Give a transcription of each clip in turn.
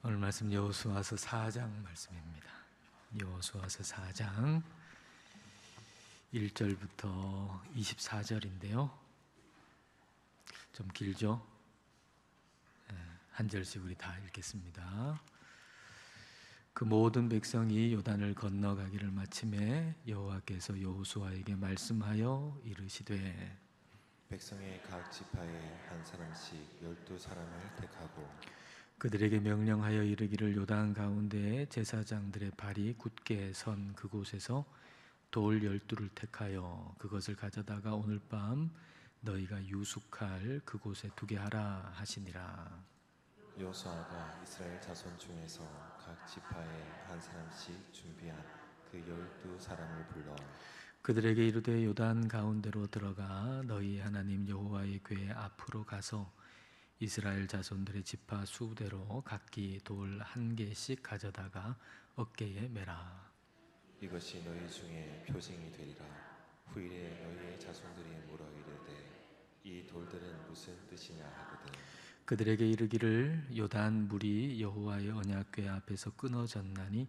오늘 말씀 여호수아서 4장 말씀입니다. 여호수아서 4장 1절부터 24절인데요. 좀 길죠? 한 절씩 우리 다 읽겠습니다. 그 모든 백성이 요단을 건너가기를 마침에 여호와께서 여호수아에게 말씀하여 이르시되 백성의 각 지파에 한 사람씩 12사람을 택하고 그들에게 명령하여 이르기를 요단 가운데에 제사장들의 발이 굳게 선 그곳에서 돌 12를 택하여 그것을 가져다가 오늘 밤 너희가 유숙할 그곳에 두게 하라 하시니라. 여호수아가 이스라엘 자손 중에서 각 지파에 한 사람씩 준비한 그 12사람을 불러 그들에게 이르되 요단 가운데로 들어가 너희 하나님 여호와의 궤 앞으로 가서 이스라엘 자손들의 지파 수대로 각기 돌 1개씩 가져다가 어깨에 매라. 이것이 너희 중에 표징이 되리라. 후일에 너희의 자손들이 물어 이르되 이 돌들은 무슨 뜻이냐 하거든. 그들에게 이르기를 요단 물이 여호와의 언약궤 앞에서 끊어졌나니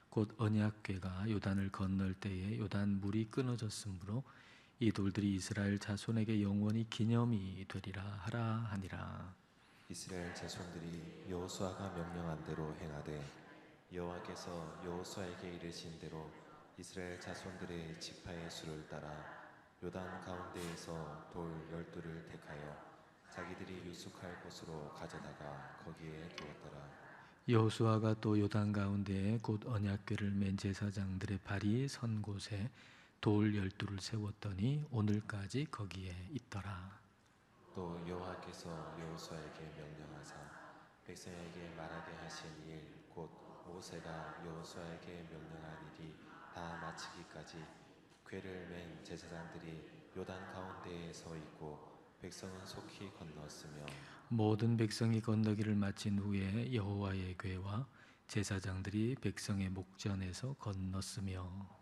곧 언약궤가 요단을 건널 때에 요단 물이 끊어졌으므로 이 돌들이 이스라엘 자손에게 영원히 기념이 되리라 하라 하니라. 이스라엘 자손들이 여호수아가 명령한 대로 행하되 여호와께서 여호수아에게 이르신 대로 이스라엘 자손들의 지파의 수를 따라 요단 가운데에서 돌 12를 택하여 자기들이 유숙할 곳으로 가져다가 거기에 두었더라. 여호수아가 또 요단 가운데에 곧 언약궤를 맨 제사장들의 발이 선 곳에 돌 12를 세웠더니 오늘까지 거기에 있더라. 또 여호와께서 여호수아에게 명령하사 백성에게 말하게 하신 일 곧 모세가 여호수아에게 명령한 일이 다 마치기까지 궤를 맨 제사장들이 요단 가운데에 서 있고 백성은 속히 건넜으며 모든 백성이 건너기를 마친 후에 여호와의 궤와 제사장들이 백성의 목전에서 건넜으며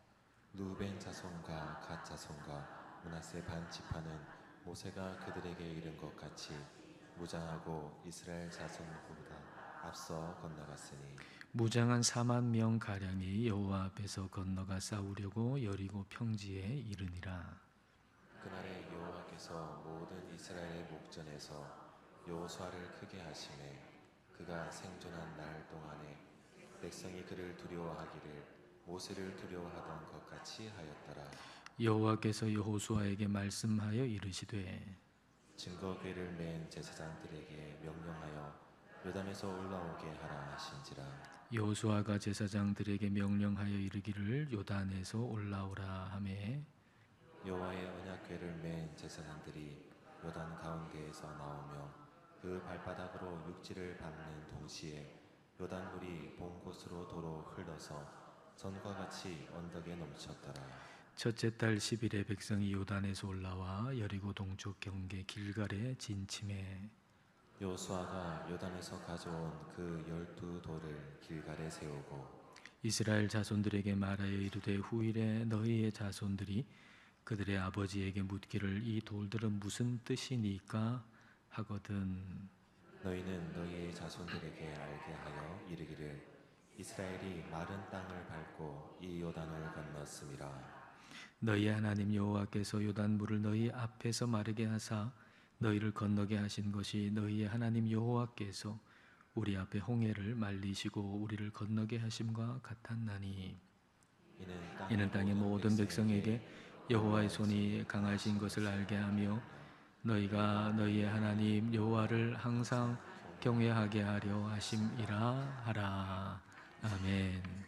루벤 자손과 갓 자손과 므낫세 반 지파는 모세가 그들에게 이른 것 같이 무장하고 이스라엘 자손보다 앞서 건너갔으니 무장한 4만 명 가량이 여호와 앞에서 건너가 싸우려고 여리고 평지에 이르니라. 그날에 여호와께서 모든 이스라엘의 목전에서 여호수아를 크게 하시매 그가 생존한 날 동안에 백성이 그를 두려워하기를 모세를 두려워하던 것 같이 하였더라. 여호와께서 여호수아에게 말씀하여 이르시되 증거궤를 맨 제사장들에게 명령하여 요단에서 올라오게 하라 하신지라. 여호수아가 제사장들에게 명령하여 이르기를 요단에서 올라오라 하매 여호와의 언약궤를 맨 제사장들이 요단 가운데에서 나오며 그 발바닥으로 육지를 밟는 동시에 요단물이 본 곳으로 도로 흘러서 전과 같이 언덕에 넘쳤더라. 첫째 달 10일에 백성이 요단에서 올라와 여리고 동쪽 경계 길갈에 진침해 여호수아가 요단에서 가져온 그 12돌을 길갈에 세우고 이스라엘 자손들에게 말하여 이르되 후일에 너희의 자손들이 그들의 아버지에게 묻기를 이 돌들은 무슨 뜻이니까 하거든. 너희는 너희의 자손들에게 알게 하여 이르기를 이스라엘이 마른 땅을 밟고 이 요단을 건넜음이라. 너희 하나님 여호와께서 요단물을 너희 앞에서 마르게 하사 너희를 건너게 하신 것이 너희의 하나님 여호와께서 우리 앞에 홍해를 말리시고 우리를 건너게 하심과 같았나니 이는 땅의 모든 백성에게 여호와의 손이 강하신 것을 알게 하며 너희가 너희의 하나님 여호와를 항상 경외하게 하려 하심이라 하라. 아멘.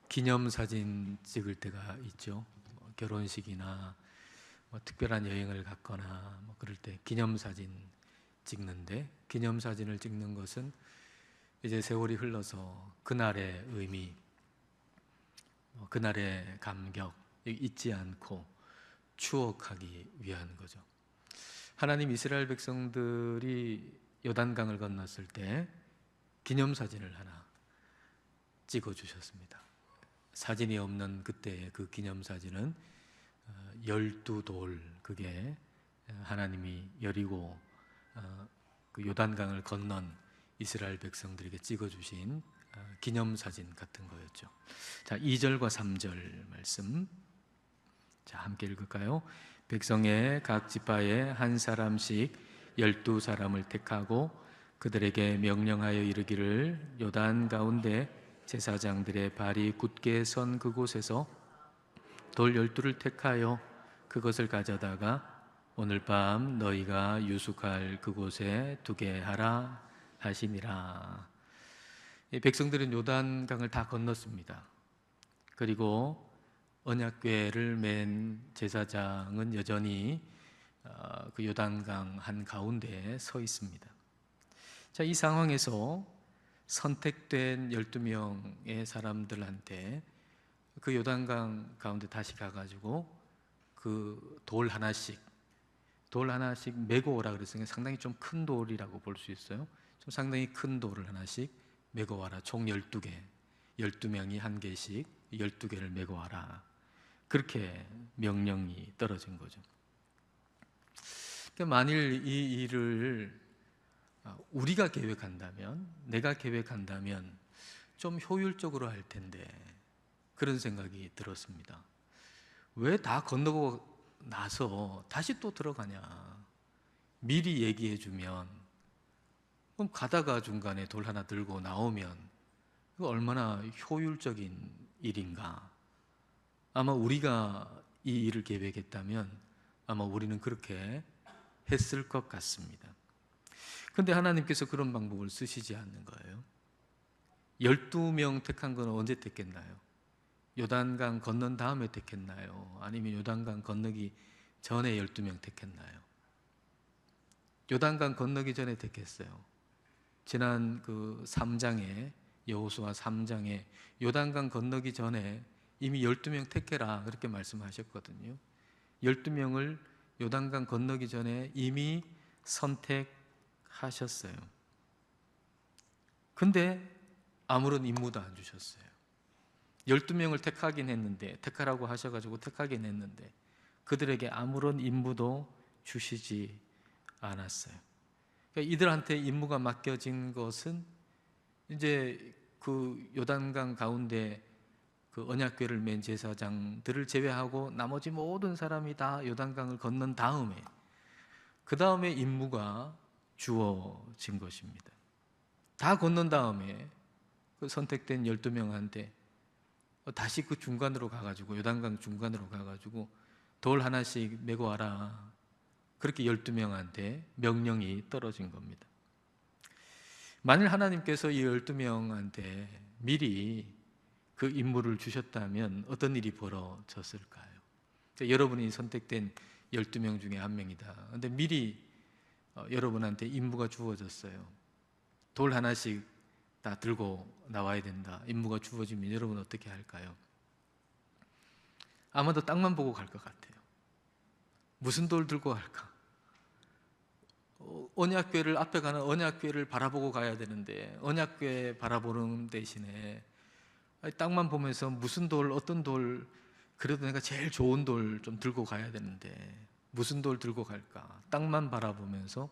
기념사진 찍을 때가 있죠. 결혼식이나 특별한 여행을 갔거나 그럴 때 기념사진 찍는데 기념사진을 찍는 것은 이제 세월이 흘러서 그날의 의미, 그날의 감격 잊지 않고 추억하기 위한 거죠. 하나님 이스라엘 백성들이 요단강을 건넜을 때 기념사진을 하나 찍어주셨습니다. 사진이 없는 그때의 그 기념사진은 12돌, 그게 하나님이 여리고 그 요단강을 건넌 이스라엘 백성들에게 찍어주신 기념사진 같은 거였죠. 자, 2절과 3절 말씀 자, 함께 읽을까요? 백성의 각 지파에 한 사람씩 12사람을 택하고 그들에게 명령하여 이르기를 요단 가운데 제사장들의 발이 굳게 선 그곳에서 돌 12를 택하여 그것을 가져다가 오늘 밤 너희가 유숙할 그곳에 두게 하라 하시니라. 이 백성들은 요단강을 다 건넜습니다. 그리고 언약궤를 맨 제사장은 여전히 그 요단강 한가운데에 서 있습니다. 자, 이 상황에서 선택된 12명의 사람들한테 그 요단강 가운데 다시 가가지고 그 돌 하나씩 메고 오라 그랬으니까 상당히 좀 큰 돌이라고 볼 수 있어요. 좀 상당히 큰 돌을 하나씩 메고 와라. 총 12개, 12명이 한 개씩 12개를 메고 와라. 그렇게 명령이 떨어진 거죠. 그러니까 만일 이 일을 우리가 계획한다면, 내가 계획한다면 좀 효율적으로 할 텐데 그런 생각이 들었습니다. 왜 다 건너고 나서 다시 또 들어가냐? 미리 얘기해 주면, 그럼 가다가 중간에 돌 하나 들고 나오면 이거 얼마나 효율적인 일인가? 아마 우리가 이 일을 계획했다면 아마 우리는 그렇게 했을 것 같습니다. 그런데 하나님께서 그런 방법을 쓰시지 않는 거예요. 12명 택한 건 언제 택했나요? 요단강 건넌 다음에 택했나요? 아니면 요단강 건너기 전에 12명 택했나요? 요단강 건너기 전에 택했어요. 지난 그 3장에, 여호수아 3장에 요단강 건너기 전에 이미 12명 택해라 그렇게 말씀하셨거든요. 12명을 요단강 건너기 전에 이미 선택하셨어요. 근데 아무런 임무도 안 주셨어요. 12명을 택하긴 했는데, 택하라고 하셔가지고 택하긴 했는데 그들에게 아무런 임무도 주시지 않았어요. 그러니까 이들한테 임무가 맡겨진 것은 이제 그 요단강 가운데 그 언약궤를 맨 제사장들을 제외하고 나머지 모든 사람이 다 요단강을 건넌 다음에, 그 다음에 임무가 주어진 것입니다. 다 건넌 다음에 그 선택된 12명한테 다시 그 중간으로 가가지고, 요단강 중간으로 가가지고 돌 하나씩 메고 와라. 그렇게 12명한테 명령이 떨어진 겁니다. 만일 하나님께서 이 12명한테 미리 그 임무를 주셨다면 어떤 일이 벌어졌을까요? 여러분이 선택된 12명 중에 한 명이다. 그런데 미리 여러분한테 임무가 주어졌어요. 돌 하나씩 다 들고 나와야 된다. 임무가 주어지면 여러분은 어떻게 할까요? 아마도 땅만 보고 갈 것 같아요. 무슨 돌 들고 갈까? 언약궤를, 앞에 가는 언약궤를 바라보고 가야 되는데 언약궤 바라보는 대신에 땅만 보면서 무슨 돌, 어떤 돌, 그래도 내가 제일 좋은 돌 좀 들고 가야 되는데 무슨 돌 들고 갈까? 땅만 바라보면서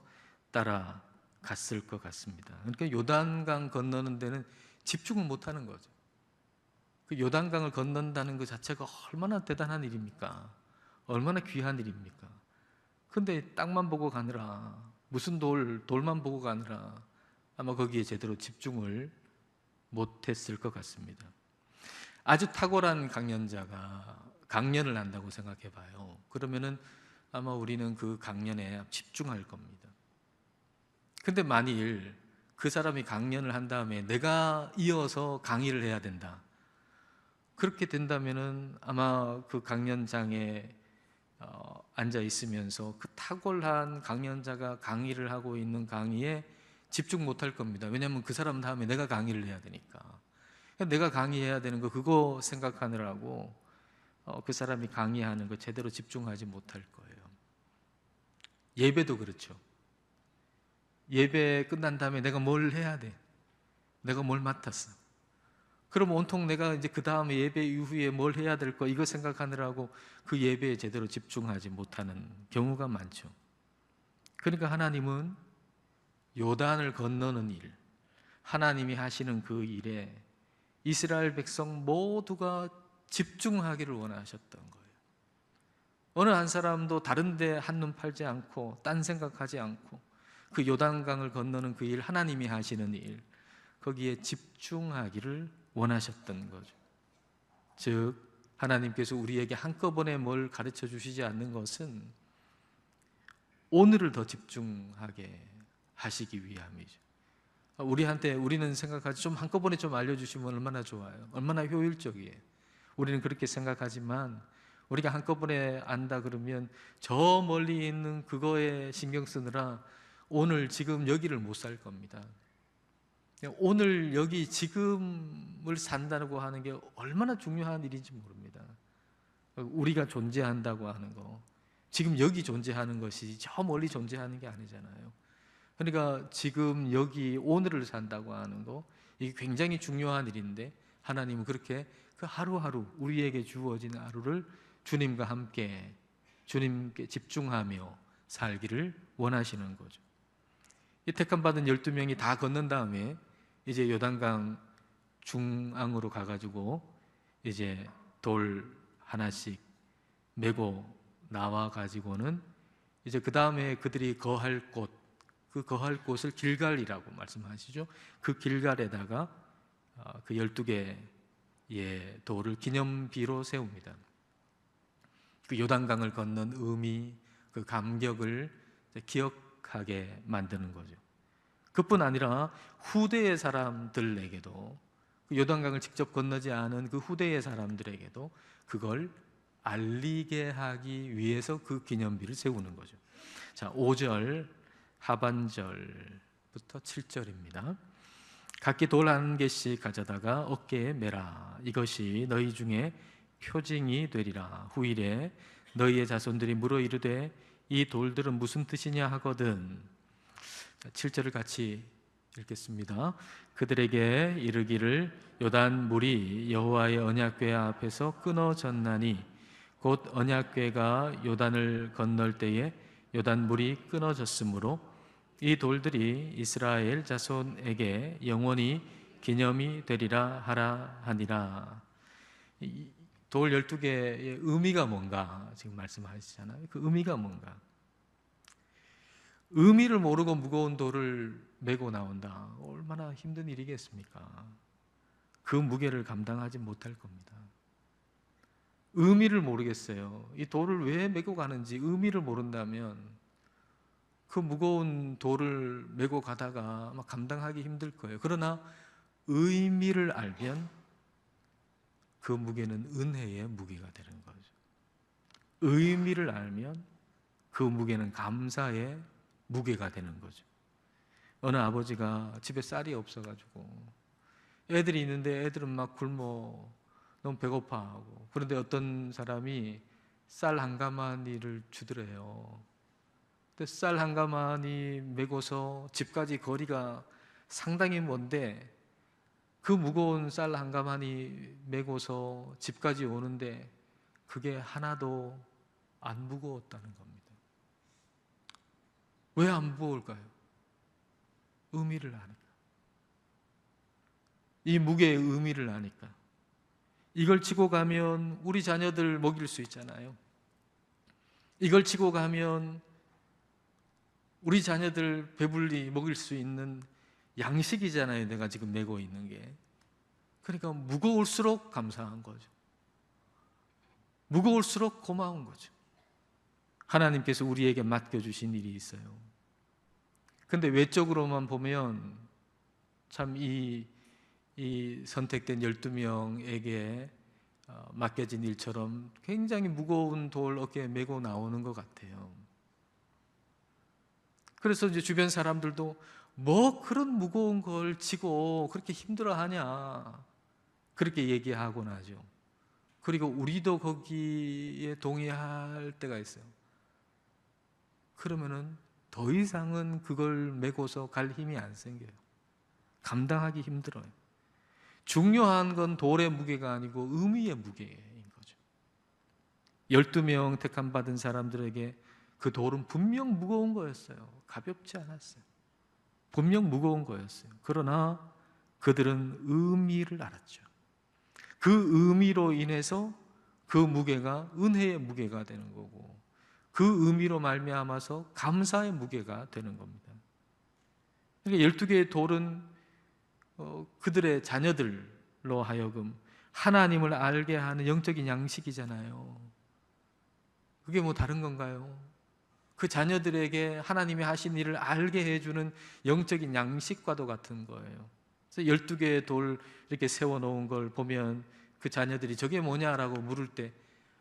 따라갔을 것 같습니다. 그러니까 요단강 건너는 데는 집중을 못하는 거죠. 그 요단강을 건넌다는 것 자체가 얼마나 대단한 일입니까? 얼마나 귀한 일입니까? 근데 땅만 보고 가느라, 무슨 돌만 보고 가느라 아마 거기에 제대로 집중을 못했을 것 같습니다. 아주 탁월한 강연자가 강연을 한다고 생각해 봐요. 그러면은 아마 우리는 그 강연에 집중할 겁니다. 근데 만일 그 사람이 강연을 한 다음에 내가 이어서 강의를 해야 된다. 그렇게 된다면은 아마 그 강연장에 앉아 있으면서 그 탁월한 강연자가 강의를 하고 있는 강의에 집중 못할 겁니다. 왜냐하면 그 사람 다음에 내가 강의를 해야 되니까. 내가 강의해야 되는 거 그거 생각하느라고 그 사람이 강의하는 거 제대로 집중하지 못할 거예요. 예배도 그렇죠. 예배 끝난 다음에 내가 뭘 해야 돼? 내가 뭘 맡았어? 그럼 온통 내가 이제 그 다음에 예배 이후에 뭘 해야 될 거 이거 생각하느라고 그 예배에 제대로 집중하지 못하는 경우가 많죠. 그러니까 하나님은 요단을 건너는 일, 하나님이 하시는 그 일에 이스라엘 백성 모두가 집중하기를 원하셨던 거예요. 어느 한 사람도 다른 데 한눈 팔지 않고 딴 생각하지 않고 그 요단강을 건너는 그 일, 하나님이 하시는 일, 거기에 집중하기를 원하셨던 거죠. 즉 하나님께서 우리에게 한꺼번에 뭘 가르쳐 주시지 않는 것은 오늘을 더 집중하게 하시기 위함이죠. 우리는 생각하지, 좀 한꺼번에 좀 알려주시면 얼마나 좋아요, 얼마나 효율적이에요. 우리는 그렇게 생각하지만 우리가 한꺼번에 안다 그러면 저 멀리 있는 그거에 신경 쓰느라 오늘 지금 여기를 못 살 겁니다. 오늘 여기 지금을 산다고 하는 게 얼마나 중요한 일인지 모릅니다. 우리가 존재한다고 하는 거, 지금 여기 존재하는 것이 저 멀리 존재하는 게 아니잖아요. 그러니까 지금 여기 오늘을 산다고 하는 거, 이게 굉장히 중요한 일인데 하나님은 그렇게 그 하루하루 우리에게 주어진 하루를 주님과 함께 주님께 집중하며 살기를 원하시는 거죠. 이 택함받은 12명이 다 건넌 다음에 이제 요단강 중앙으로 가가지고 이제 돌 하나씩 메고 나와 가지고는 이제 그 다음에 그들이 거할 곳, 그 거할 곳을 길갈이라고 말씀하시죠. 그 길갈에다가 그 12개의 돌을 기념비로 세웁니다. 그 요단강을 건넌 의미, 그 감격을 기억하게 만드는 거죠. 그뿐 아니라 후대의 사람들에게도, 그 요단강을 직접 건너지 않은 그 후대의 사람들에게도 그걸 알리게 하기 위해서 그 기념비를 세우는 거죠. 자, 5절 하반절부터 7절입니다. 각기 돌 한 개씩 가져다가 어깨에 매라. 이것이 너희 중에 표징이 되리라. 후일에 너희의 자손들이 물어 이르되 이 돌들은 무슨 뜻이냐 하거든. 7절을 같이 읽겠습니다. 그들에게 이르기를 요단 물이 여호와의 언약궤 앞에서 끊어졌나니 곧 언약궤가 요단을 건널 때에 요단 물이 끊어졌으므로 이 돌들이 이스라엘 자손에게 영원히 기념이 되리라 하라 하니라. 돌 12개의 의미가 뭔가 지금 말씀하시잖아요. 그 의미가 뭔가? 의미를 모르고 무거운 돌을 메고 나온다. 얼마나 힘든 일이겠습니까? 그 무게를 감당하지 못할 겁니다. 의미를 모르겠어요. 이 돌을 왜 메고 가는지 의미를 모른다면 그 무거운 돌을 메고 가다가 아마 감당하기 힘들 거예요. 그러나 의미를 알면 그 무게는 은혜의 무게가 되는 거죠. 의미를 알면 그 무게는 감사의 무게가 되는 거죠. 어느 아버지가 집에 쌀이 없어가지고 애들이 있는데 애들은 막 굶어 너무 배고파하고, 그런데 어떤 사람이 쌀 한 가마니를 주더래요. 근데 쌀 한 가마니 메고서 집까지 거리가 상당히 먼데 그 무거운 쌀 한 가마니 메고서 집까지 오는데 그게 하나도 안 무거웠다는 겁니다. 왜 안 무거울까요? 의미를 아니까. 이 무게의 의미를 아니까. 이걸 지고 가면 우리 자녀들 먹일 수 있잖아요. 이걸 지고 가면 우리 자녀들 배불리 먹일 수 있는 양식이잖아요, 내가 지금 메고 있는 게. 그러니까 무거울수록 감사한 거죠. 무거울수록 고마운 거죠. 하나님께서 우리에게 맡겨주신 일이 있어요. 근데 외적으로만 보면 참 이 선택된 12명에게 맡겨진 일처럼 굉장히 무거운 돌 어깨에 메고 나오는 것 같아요. 그래서 이제 주변 사람들도 뭐 그런 무거운 걸 지고 그렇게 힘들어하냐, 그렇게 얘기하곤 하죠. 그리고 우리도 거기에 동의할 때가 있어요. 그러면은 더 이상은 그걸 메고서 갈 힘이 안 생겨요. 감당하기 힘들어요. 중요한 건 돌의 무게가 아니고 의미의 무게인 거죠. 12명 택함 받은 사람들에게 그 돌은 분명 무거운 거였어요. 가볍지 않았어요. 분명 무거운 거였어요. 그러나 그들은 의미를 알았죠. 그 의미로 인해서 그 무게가 은혜의 무게가 되는 거고, 그 의미로 말미암아서 감사의 무게가 되는 겁니다. 그러니까 12개의 돌은 그들의 자녀들로 하여금 하나님을 알게 하는 영적인 양식이잖아요. 그게 뭐 다른 건가요? 그 자녀들에게 하나님이 하신 일을 알게 해주는 영적인 양식과도 같은 거예요. 그래서 12개의 돌 이렇게 세워놓은 걸 보면 그 자녀들이 저게 뭐냐라고 물을 때,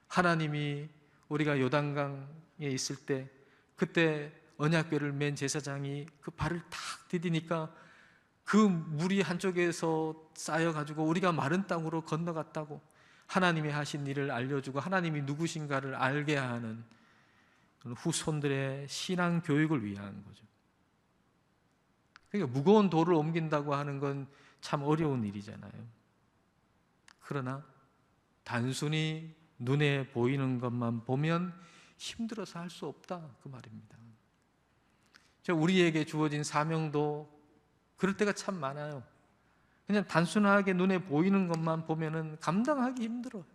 하나님이 우리가 요단강에 있을 때 그때 언약궤를 맨 제사장이 그 발을 탁 디디니까 그 물이 한쪽에서 쌓여가지고 우리가 마른 땅으로 건너갔다고, 하나님이 하신 일을 알려주고 하나님이 누구신가를 알게 하는 후손들의 신앙 교육을 위한 거죠. 그러니까 무거운 돌을 옮긴다고 하는 건 참 어려운 일이잖아요. 그러나 단순히 눈에 보이는 것만 보면 힘들어서 할 수 없다, 그 말입니다. 우리에게 주어진 사명도 그럴 때가 참 많아요. 그냥 단순하게 눈에 보이는 것만 보면은 감당하기 힘들어요.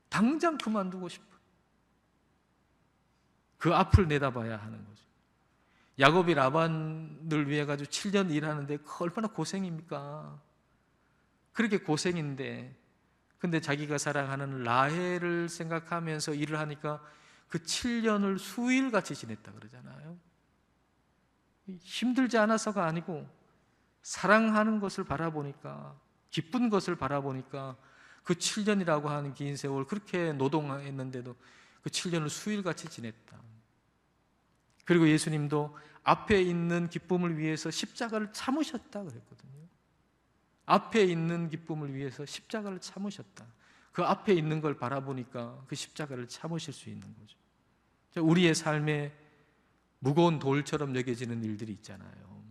당장 그만두고 싶어요. 그 앞을 내다봐야 하는 거죠. 야곱이 라반을 위해 가지고 7년 일하는데 얼마나 고생입니까? 그렇게 고생인데, 근데 자기가 사랑하는 라헬을 생각하면서 일을 하니까 그 7년을 수일같이 지냈다 그러잖아요. 힘들지 않아서가 아니고 사랑하는 것을 바라보니까, 기쁜 것을 바라보니까 그 7년이라고 하는 긴 세월 그렇게 노동했는데도 그 7년을 수일같이 지냈다. 그리고 예수님도 앞에 있는 기쁨을 위해서 십자가를 참으셨다 그랬거든요. 앞에 있는 기쁨을 위해서 십자가를 참으셨다. 그 앞에 있는 걸 바라보니까 그 십자가를 참으실 수 있는 거죠. 우리의 삶에 무거운 돌처럼 여겨지는 일들이 있잖아요.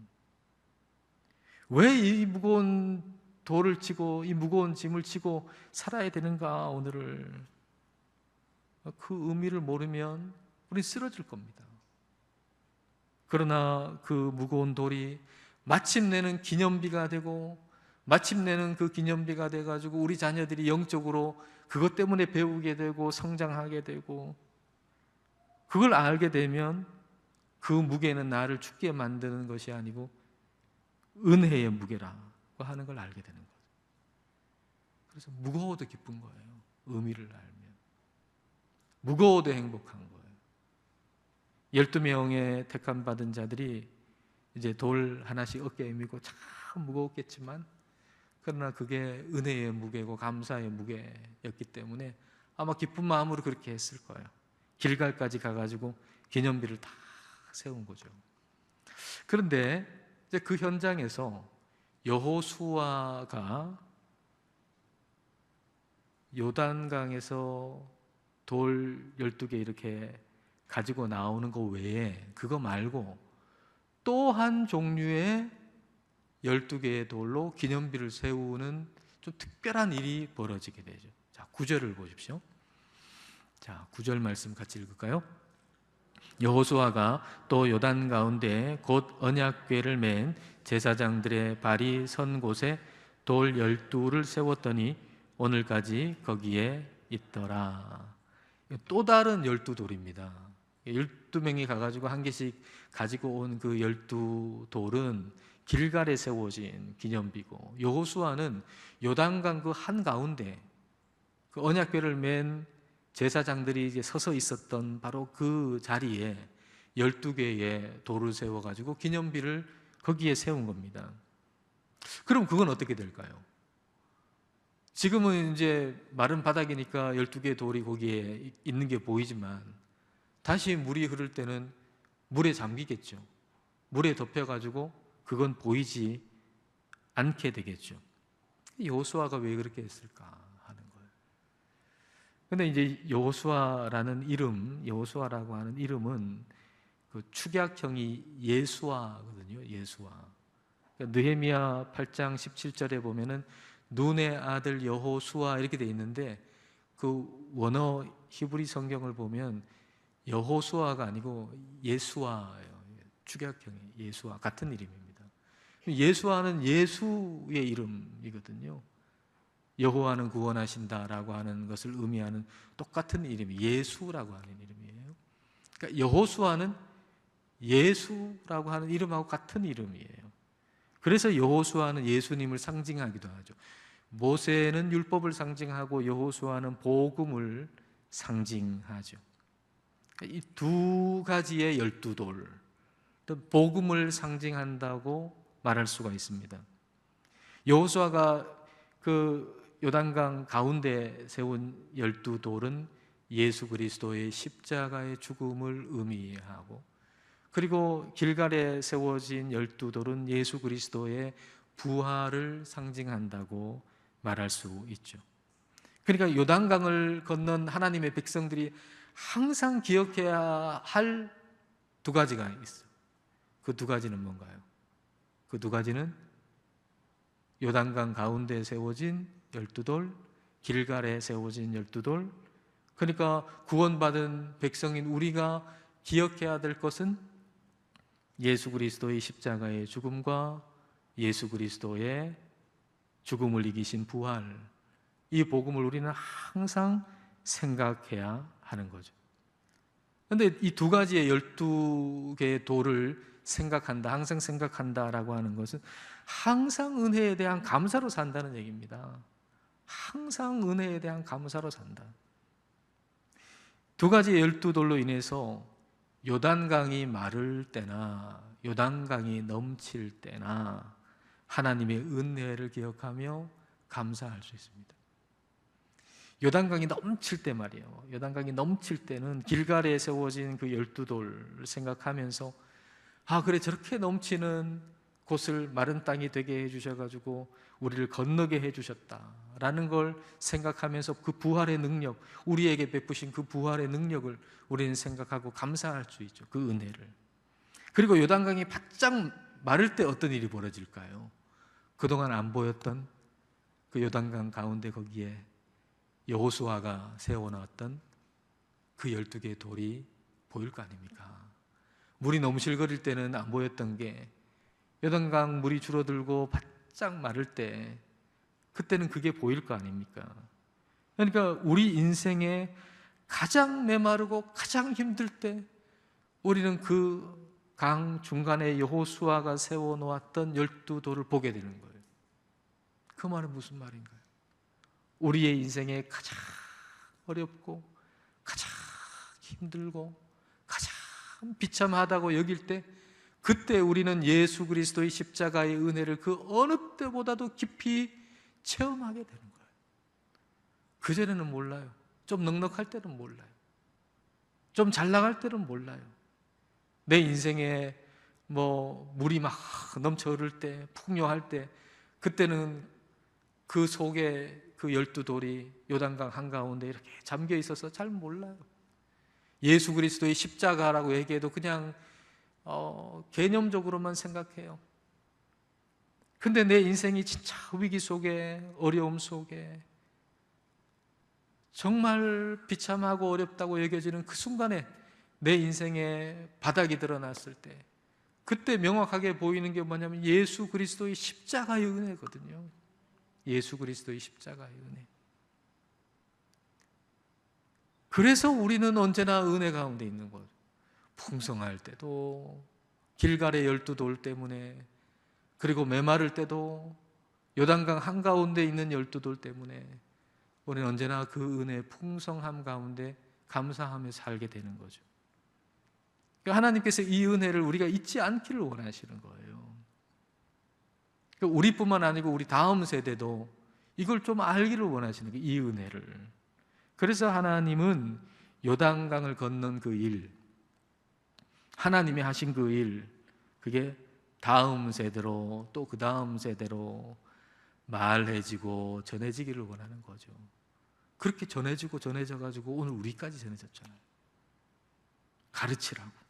왜 이 무거운 돌을 지고 이 무거운 짐을 지고 살아야 되는가, 오늘을. 그 의미를 모르면 우린 쓰러질 겁니다. 그러나 그 무거운 돌이 마침내는 기념비가 되고, 마침내는 그 기념비가 돼가지고 우리 자녀들이 영적으로 그것 때문에 배우게 되고 성장하게 되고, 그걸 알게 되면 그 무게는 나를 죽게 만드는 것이 아니고 은혜의 무게라고 하는 걸 알게 되는 거죠. 그래서 무거워도 기쁜 거예요. 의미를 알면. 무거워도 행복한 거예요. 12명의 택함 받은 자들이 이제 돌 하나씩 어깨에 메고 참 무거웠겠지만, 그러나 그게 은혜의 무게고 감사의 무게였기 때문에 아마 기쁜 마음으로 그렇게 했을 거예요. 길갈까지 가가지고 기념비를 다 세운 거죠. 그런데 이제 그 현장에서 여호수아가 요단강에서 돌 12개 이렇게 가지고 나오는 거 외에, 그거 말고 또 한 종류의 12개의 돌로 기념비를 세우는 좀 특별한 일이 벌어지게 되죠. 자, 9절을 보십시오. 자, 9절 말씀 같이 읽을까요? 여호수아가 또 요단 가운데 곧 언약궤를 맨 제사장들의 발이 선 곳에 돌 12를 세웠더니 오늘까지 거기에 있더라. 또 다른 12돌입니다. 12명이 가가지고 한 개씩 가지고 온 그 12돌은 길갈에 세워진 기념비고, 여호수아는 요단강 그 한가운데 그 언약궤를 맨 제사장들이 이제 서서 있었던 바로 그 자리에 12개의 돌을 세워가지고 기념비를 거기에 세운 겁니다. 그럼 그건 어떻게 될까요? 지금은 이제 마른 바닥이니까 12개의 돌이 거기에 있는 게 보이지만, 다시 물이 흐를 때는 물에 잠기겠죠. 물에 덮여가지고 그건 보이지 않게 되겠죠. 여호수아가 왜 그렇게 했을까 하는 거예요. 근데 이제 여호수아라는 이름, 여호수아라고 하는 이름은 그 축약형이 예수아거든요. 예수아. 그러니까 느헤미야 8장 17절에 보면은 눈의 아들 여호수아 이렇게 돼 있는데, 그 원어 히브리 성경을 보면 여호수아가 아니고 예수아예요. 축약형이 예수아, 같은 이름입니다. 예수와는 예수의 이름이거든요. 여호와는 구원하신다라고 하는 것을 의미하는 똑같은 이름이 예수라고 하는 이름이에요. 그러니까 여호수아는 예수라고 하는 이름하고 같은 이름이에요. 그래서 여호수아는 예수님을 상징하기도 하죠. 모세는 율법을 상징하고 여호수아는 복음을 상징하죠. 이 두 가지의 12돌, 복음을 상징한다고 말할 수가 있습니다. 여호수아가 그 요단강 가운데 세운 12돌은 예수 그리스도의 십자가의 죽음을 의미하고, 그리고 길갈에 세워진 12돌은 예수 그리스도의 부활을 상징한다고 말할 수 있죠. 그러니까 요단강을 건넌 하나님의 백성들이 항상 기억해야 할 두 가지가 있어요. 그 두 가지는 뭔가요? 그 두 가지는 요단강 가운데 세워진 12돌, 길갈에 세워진 12돌. 그러니까 구원받은 백성인 우리가 기억해야 될 것은 예수 그리스도의 십자가의 죽음과 예수 그리스도의 죽음을 이기신 부활, 이 복음을 우리는 항상 생각해야 하는 거죠. 그런데 이 두 가지의 12개의 돌을 생각한다, 항상 생각한다라고 하는 것은 항상 은혜에 대한 감사로 산다는 얘기입니다. 항상 은혜에 대한 감사로 산다. 두 가지의 12돌로 인해서 요단강이 마를 때나 요단강이 넘칠 때나 하나님의 은혜를 기억하며 감사할 수 있습니다. 요단강이 넘칠 때 말이에요. 요단강이 넘칠 때는 길갈에 세워진 그 12돌을 생각하면서 그래, 저렇게 넘치는 곳을 마른 땅이 되게 해주셔가지고 우리를 건너게 해주셨다라는 걸 생각하면서 그 부활의 능력, 우리에게 베푸신 그 부활의 능력을 우리는 생각하고 감사할 수 있죠. 그 은혜를. 그리고 요단강이 바짝 마를 때 어떤 일이 벌어질까요? 그동안 안 보였던 그 요단강 가운데 거기에 여호수아가 세워놨던 그 12개의 돌이 보일 거 아닙니까? 물이 넘실거릴 때는 안 보였던 게 요단강 물이 줄어들고 바짝 마를 때, 그때는 그게 보일 거 아닙니까? 그러니까 우리 인생에 가장 메마르고 가장 힘들 때 우리는 그 강 중간에 여호수아가 세워놓았던 12돌을 보게 되는 거예요. 그 말은 무슨 말인가요? 우리의 인생에 가장 어렵고 가장 힘들고 가장 비참하다고 여길 때, 그때 우리는 예수 그리스도의 십자가의 은혜를 그 어느 때보다도 깊이 체험하게 되는 거예요. 그전에는 몰라요. 좀 넉넉할 때는 몰라요. 좀 잘 나갈 때는 몰라요. 내 인생에 물이 막 넘쳐 흐를 때, 풍요할 때, 그때는 그 속에 그 12돌이 요단강 한가운데 이렇게 잠겨 있어서 잘 몰라요. 예수 그리스도의 십자가라고 얘기해도 그냥 개념적으로만 생각해요. 근데 내 인생이 진짜 위기 속에, 어려움 속에, 정말 비참하고 어렵다고 여겨지는 그 순간에 내 인생에 바닥이 드러났을 때, 그때 명확하게 보이는 게 뭐냐면 예수 그리스도의 십자가의 은혜거든요. 예수 그리스도의 십자가의 은혜. 그래서 우리는 언제나 은혜 가운데 있는 거죠. 풍성할 때도, 길갈의 12돌 때문에, 그리고 메마를 때도, 요단강 한가운데 있는 12돌 때문에 우리는 언제나 그 은혜의 풍성함 가운데 감사하며 살게 되는 거죠. 하나님께서 이 은혜를 우리가 잊지 않기를 원하시는 거예요. 우리뿐만 아니고 우리 다음 세대도 이걸 좀 알기를 원하시는 거예요. 이 은혜를. 그래서 하나님은 요단강을 건넌 그 일, 하나님이 하신 그 일, 그게 다음 세대로, 또 그 다음 세대로 말해지고 전해지기를 원하는 거죠. 그렇게 전해지고 전해져가지고 오늘 우리까지 전해졌잖아요. 가르치라고.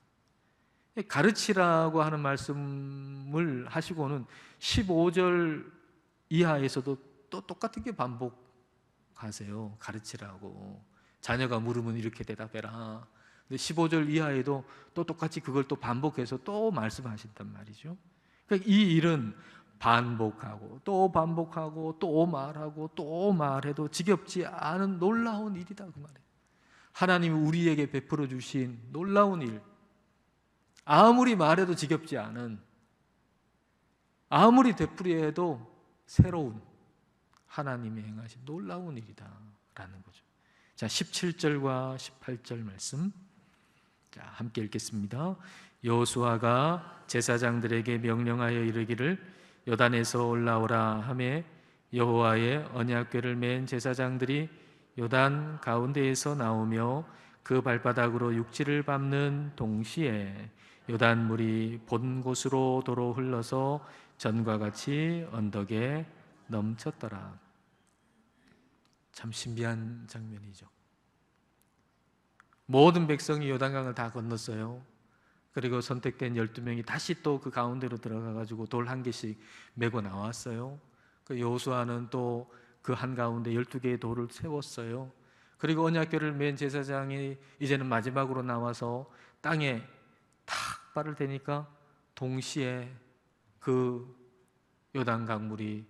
가르치라고 하는 말씀을 하시고는 15절 이하에서도 또 똑같은 게 반복하세요. 가르치라고. 자녀가 물으면 이렇게 대답해라. 근데 15절 이하에도 또 똑같이 그걸 또 반복해서 또 말씀하신단 말이죠. 그러니까 이 일은 반복하고 또 반복하고 또 말하고 또 말해도 지겹지 않은 놀라운 일이다 그 말이에요. 하나님이 우리에게 베풀어 주신 놀라운 일, 아무리 말해도 지겹지 않은, 아무리 되풀이해도 새로운 하나님이 행하신 놀라운 일이다라는 거죠. 자, 17절과 18절 말씀, 자, 함께 읽겠습니다. 여호수아가 제사장들에게 명령하여 이르기를 요단에서 올라오라 하매 여호와의 언약궤를 맨 제사장들이 요단 가운데에서 나오며 그 발바닥으로 육지를 밟는 동시에 요단물이 본 곳으로 도로 흘러서 전과 같이 언덕에 넘쳤더라. 참 신비한 장면이죠. 모든 백성이 요단강을 다 건넜어요. 그리고 선택된 12명이 다시 또 그 가운데로 들어가 가지고 돌 한 개씩 메고 나왔어요. 그 여호수아는 또 그 한가운데 12개의 돌을 세웠어요. 그리고 언약궤를 맨 제사장이 이제는 마지막으로 나와서 땅에 탁 발을 대니까 동시에 그 요단 강물이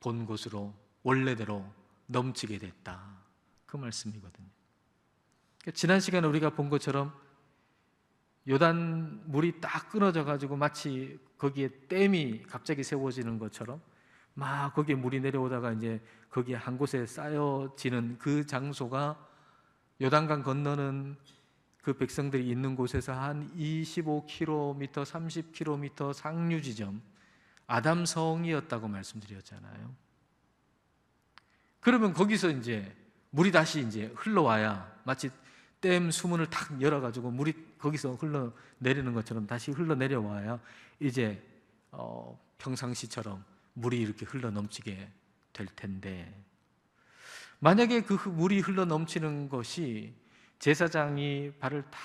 본 곳으로 원래대로 넘치게 됐다. 그 말씀이거든요. 지난 시간에 우리가 본 것처럼 요단 물이 딱 끊어져 가지고 마치 거기에 댐이 갑자기 세워지는 것처럼 막 거기에 물이 내려오다가 이제 거기에 한 곳에 쌓여지는 그 장소가 요단강 건너는 그 백성들이 있는 곳에서 한 25km, 30km 상류 지점 아담성이었다고 말씀드렸잖아요. 그러면 거기서 이제 물이 다시 이제 흘러와야 마치 댐 수문을 탁 열어가지고 물이 거기서 흘러내리는 것처럼 다시 흘러내려와야 이제 평상시처럼 물이 이렇게 흘러넘치게 될 텐데, 만약에 그 물이 흘러넘치는 것이 제사장이 발을 다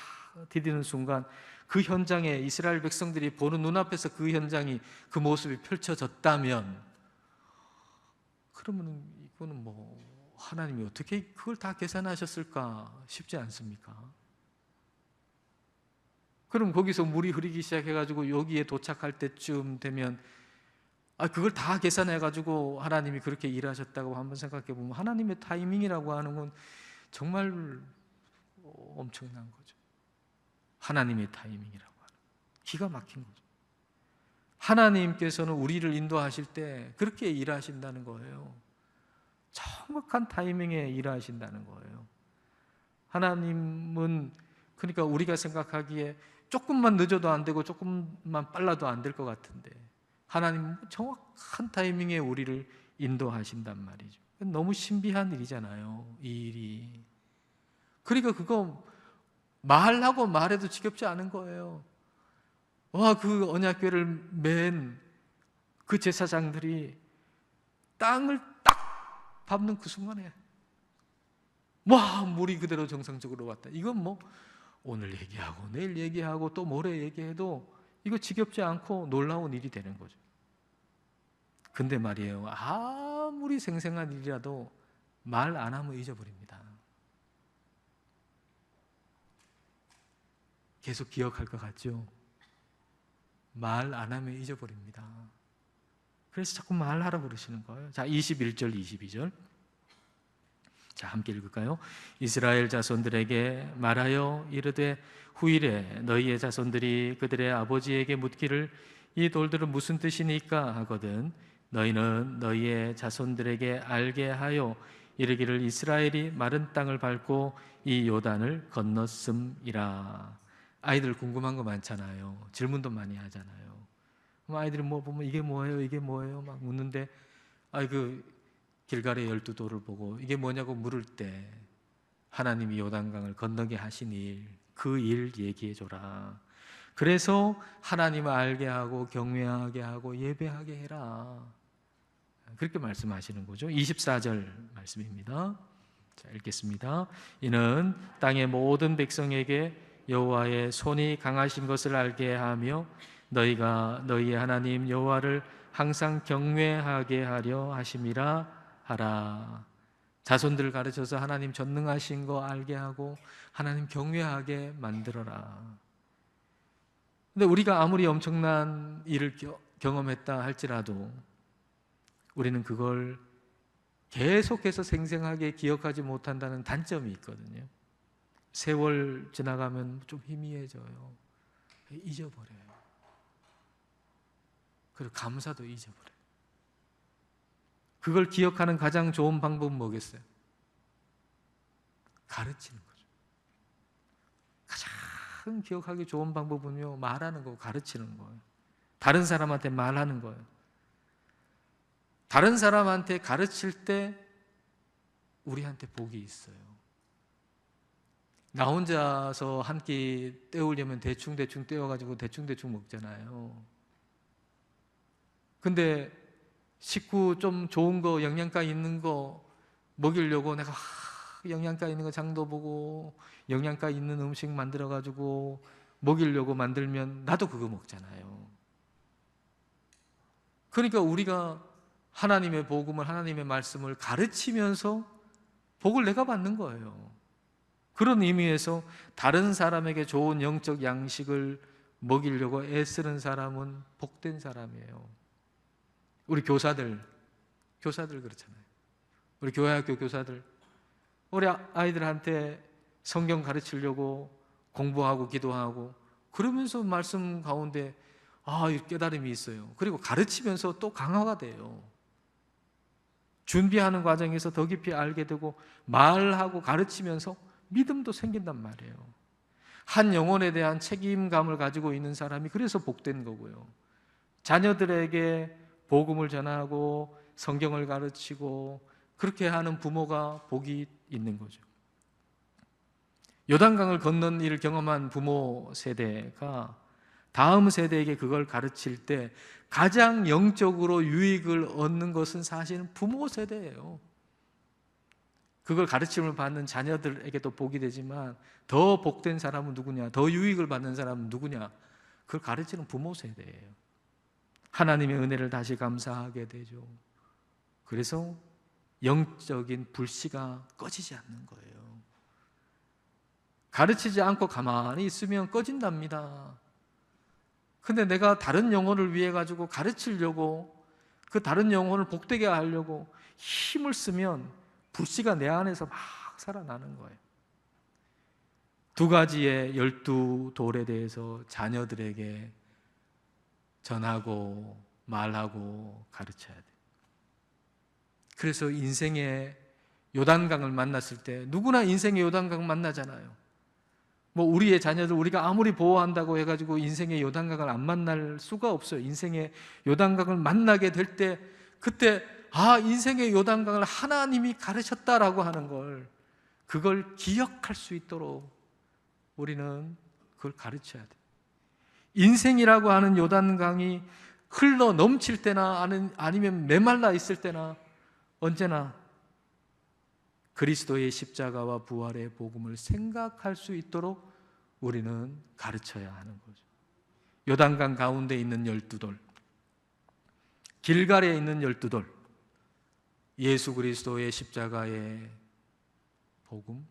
디디는 순간 그 현장에 이스라엘 백성들이 보는 눈앞에서 그 현장이 그 모습이 펼쳐졌다면, 그러면 이거는 뭐 하나님이 어떻게 그걸 다 계산하셨을까 싶지 않습니까? 그럼 거기서 물이 흐르기 시작해가지고 여기에 도착할 때쯤 되면 그걸 다 계산해가지고 하나님이 그렇게 일하셨다고 한번 생각해 보면 하나님의 타이밍이라고 하는 건 정말 엄청난 거죠. 하나님의 타이밍이라고 하는 기가 막힌 거죠. 하나님께서는 우리를 인도하실 때 그렇게 일하신다는 거예요. 정확한 타이밍에 일하신다는 거예요. 하나님은 그러니까 우리가 생각하기에 조금만 늦어도 안 되고 조금만 빨라도 안 될 것 같은데 하나님은 정확한 타이밍에 우리를 인도하신단 말이죠. 너무 신비한 일이잖아요, 이 일이. 그러니까 그거 말하고 말해도 지겹지 않은 거예요. 그 언약궤를 맨 그 제사장들이 땅을 딱 밟는 그 순간에 물이 그대로 정상적으로 왔다. 이건 뭐 오늘 얘기하고 내일 얘기하고 또 모레 얘기해도 이거 지겹지 않고 놀라운 일이 되는 거죠. 근데 말이에요, 아무리 생생한 일이라도 말 안 하면 잊어버립니다. 계속 기억할 것 같죠? 말 안 하면 잊어버립니다. 그래서 자꾸 말하라 그러시는 거예요. 자, 21절, 22절. 자, 함께 읽을까요? 이스라엘 자손들에게 말하여 이르되 후일에 너희의 자손들이 그들의 아버지에게 묻기를 이 돌들은 무슨 뜻이니까 하거든 너희는 너희의 자손들에게 알게 하여 이르기를 이스라엘이 마른 땅을 밟고 이 요단을 건넜음이라. 아이들 궁금한 거 많잖아요. 질문도 많이 하잖아요. 아이들이 뭐 보면 이게 뭐예요? 이게 뭐예요? 막 묻는데 그 길갈의 12돌을 보고 이게 뭐냐고 물을 때 하나님이 요단강을 건너게 하신 일, 그 일 얘기해 줘라. 그래서 하나님을 알게 하고 경외하게 하고 예배하게 해라. 그렇게 말씀하시는 거죠. 24절 말씀입니다. 자, 읽겠습니다. 이는 땅의 모든 백성에게 여호와의 손이 강하신 것을 알게 하며 너희가 너희의 하나님 여호와를 항상 경외하게 하려 하심이라 하라. 자손들을 가르쳐서 하나님 전능하신 거 알게 하고 하나님 경외하게 만들어라. 근데 우리가 아무리 엄청난 일을 경험했다 할지라도 우리는 그걸 계속해서 생생하게 기억하지 못한다는 단점이 있거든요. 세월 지나가면 좀 희미해져요. 잊어버려요. 그리고 감사도 잊어버려요. 그걸 기억하는 가장 좋은 방법은 뭐겠어요? 가르치는 거죠. 가장 기억하기 좋은 방법은요, 말하는 거고 가르치는 거예요. 다른 사람한테 말하는 거예요. 다른 사람한테 가르칠 때 우리한테 복이 있어요. 나 혼자서 한 끼 때우려면 대충 때워가지고 대충 먹잖아요. 근데 식구 좀 좋은 거, 영양가 있는 거 먹이려고 내가 영양가 있는 거 장도 보고 영양가 있는 음식 만들어가지고 먹이려고 만들면 나도 그거 먹잖아요. 그러니까 우리가 하나님의 복음을, 하나님의 말씀을 가르치면서 복을 내가 받는 거예요. 그런 의미에서 다른 사람에게 좋은 영적 양식을 먹이려고 애쓰는 사람은 복된 사람이에요. 우리 교사들 그렇잖아요. 우리 교회학교 교사들, 우리 아이들한테 성경 가르치려고 공부하고 기도하고 그러면서 말씀 가운데 깨달음이 있어요. 그리고 가르치면서 또 강화가 돼요. 준비하는 과정에서 더 깊이 알게 되고 말하고 가르치면서 믿음도 생긴단 말이에요. 한 영혼에 대한 책임감을 가지고 있는 사람이 그래서 복된 거고요. 자녀들에게 복음을 전하고 성경을 가르치고 그렇게 하는 부모가 복이 있는 거죠. 요단강을 건넌 일을 경험한 부모 세대가 다음 세대에게 그걸 가르칠 때 가장 영적으로 유익을 얻는 것은 사실은 부모 세대예요. 그걸 가르침을 받는 자녀들에게도 복이 되지만 더 복된 사람은 누구냐? 더 유익을 받는 사람은 누구냐? 그걸 가르치는 부모 세대예요. 하나님의 은혜를 다시 감사하게 되죠. 그래서 영적인 불씨가 꺼지지 않는 거예요. 가르치지 않고 가만히 있으면 꺼진답니다. 근데 내가 다른 영혼을 위해 가지고 가르치려고, 그 다른 영혼을 복되게 하려고 힘을 쓰면 불씨가 내 안에서 막 살아나는 거예요. 두 가지의 12돌에 대해서 자녀들에게 전하고 말하고 가르쳐야 돼요. 그래서 인생의 요단강을 만났을 때, 누구나 인생의 요단강 만나잖아요. 우리의 자녀들 우리가 아무리 보호한다고 해가지고 인생의 요단강을 안 만날 수가 없어요. 인생의 요단강을 만나게 될 때, 그때 인생의 요단강을 하나님이 가르쳤다라고 하는 걸, 그걸 기억할 수 있도록 우리는 그걸 가르쳐야 돼요. 인생이라고 하는 요단강이 흘러 넘칠 때나 아니면 메말라 있을 때나 언제나 그리스도의 십자가와 부활의 복음을 생각할 수 있도록 우리는 가르쳐야 하는 거죠. 요단강 가운데 있는 12돌, 길갈에 있는 12돌, 예수 그리스도의 십자가의 복음,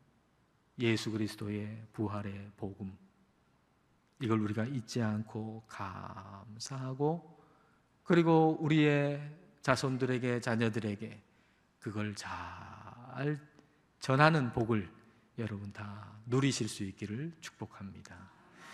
예수 그리스도의 부활의 복음, 이걸 우리가 잊지 않고 감사하고, 그리고 우리의 자손들에게, 자녀들에게 그걸 잘 전하는 복을 여러분 다 누리실 수 있기를 축복합니다.